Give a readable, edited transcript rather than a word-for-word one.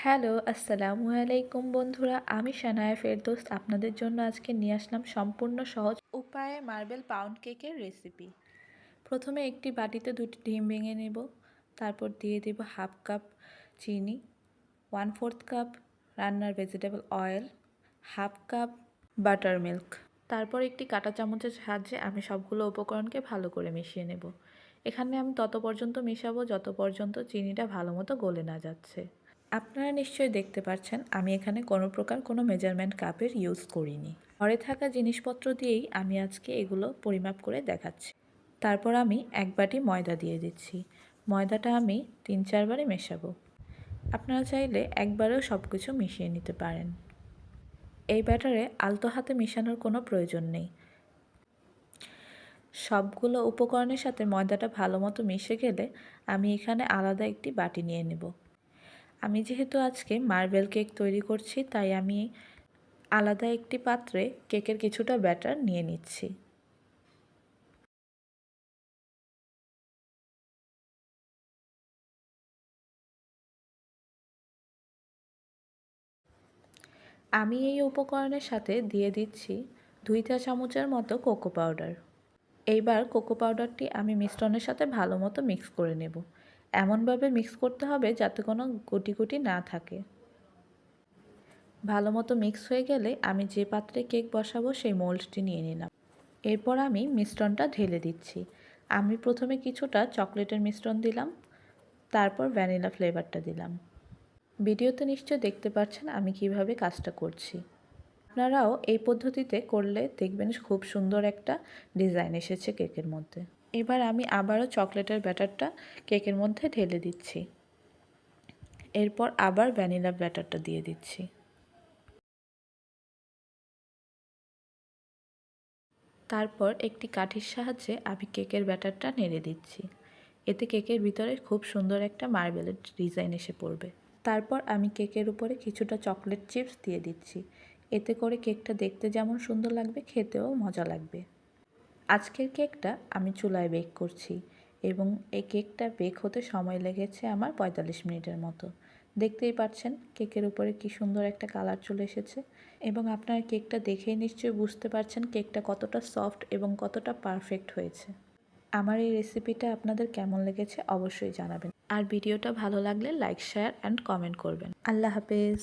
Hello, আসসালামু আলাইকুম বন্ধুরা। আমি সানায়া ফেরদৌস আপনাদের জন্য আজকে নিয়ে আসলাম সম্পূর্ণ সহজ উপায়ে মার্বেল পাউন্ড কেকের রেসিপি। প্রথমে একটি বাটিতে 2টি ডিম ভেঙে নেব। তারপর দিয়ে দেব হাফ কাপ চিনি, 1/4 কাপ রান্নার vegetable oil, half cup butter milk. তারপর একটি কাঁটা চামচের সাহায্যে আমি সবগুলো উপকরণকে ভালো করে মিশিয়ে নেব। এখানে আমি তত পর্যন্ত মেশাবো যত পর্যন্ত চিনিটা ভালো মতো গলে না যাচ্ছে। আপনারা নিশ্চয়ই দেখতে পাচ্ছেন আমি এখানে কোনো প্রকার কোনো মেজারমেন্ট কাপের ইউজ করিনি। ঘরে থাকা জিনিসপত্র দিয়েই আমি আজকে এগুলো পরিমাপ করে দেখাচ্ছি। তারপর আমি 1 বাটি ময়দা দিয়ে দিচ্ছি। ময়দাটা আমি 3-4 বারে মেশাবো। আপনারা চাইলে একবারেও সব কিছু মিশিয়ে নিতে পারেন। এই ব্যাটারে আলতো হাতে মেশানোর কোনো প্রয়োজন নেই। সবগুলো উপকরণের সাথে ময়দাটা ভালো মতো মিশে গেলে আমি এখানে আলাদা একটি বাটি নিয়ে নেব। আমি যেহেতু আজকে মার্বেল কেক তৈরি করছি তাই আমি আলাদা একটি পাত্রে কেকের কিছুটা ব্যাটার নিয়ে নিচ্ছি। আমি এই উপকরণের সাথে দিয়ে দিচ্ছি 2 চা চামচের মতো কোকো পাউডার। এইবার কোকো পাউডারটি আমি মিশ্রণের সাথে ভালো মতো মিক্স করে নেব। এমনভাবে মিক্স করতে হবে যাতে কোনো গুটি গুটি না থাকে। ভালো মতো মিক্স হয়ে গেলে আমি যে পাত্রে কেক বসাবো সেই মোল্ডটি নিয়ে নিলাম। এরপর আমি মিশ্রণটা ঢেলে দিচ্ছি। আমি প্রথমে কিছুটা চকলেটের মিশ্রণ দিলাম, তারপর ভ্যানিলা ফ্লেভারটা দিলাম। ভিডিওতে নিশ্চয় দেখতে পাচ্ছেন আমি কিভাবে কাজটা করছি। আপনারাও এই পদ্ধতিতে করলে দেখবেন খুব সুন্দর একটা ডিজাইন এসেছে কেকের মধ্যে। এবার আমি আবারও চকলেটের ব্যাটারটা কেকের মধ্যে ঢেলে দিচ্ছি। এরপর আবার ভ্যানিলা ব্যাটারটা দিয়ে দিচ্ছি। তারপর একটি কাঠির সাহায্যে আমি কেকের ব্যাটারটা নেড়ে দিচ্ছি। এতে কেকের ভিতরে খুব সুন্দর একটা মার্বেলের ডিজাইন এসে পড়বে। তারপর আমি কেকের উপরে কিছুটা চকলেট চিপস দিয়ে দিচ্ছি। এতে করে কেকটা দেখতে যেমন সুন্দর লাগবে, খেতেও মজা লাগবে। আজকের কেকটা আমি চুলায় বেক করছি এবং এই কেকটা বেক হতে সময় লেগেছে আমার 45 মিনিটের মতো। দেখতেই পাচ্ছেন কেকের উপরে কি সুন্দর একটা কালার চলে এসেছে এবং আপনার কেকটা দেখেই নিশ্চয়ই বুঝতে পারছেন কেকটা কতটা সফট এবং কতটা পারফেক্ট হয়েছে। আমার এই রেসিপিটা আপনাদের কেমন লেগেছে অবশ্যই জানাবেন। আর ভিডিওটা ভালো লাগলে লাইক, শেয়ার অ্যান্ড কমেন্ট করবেন। আল্লাহ হাফেজ।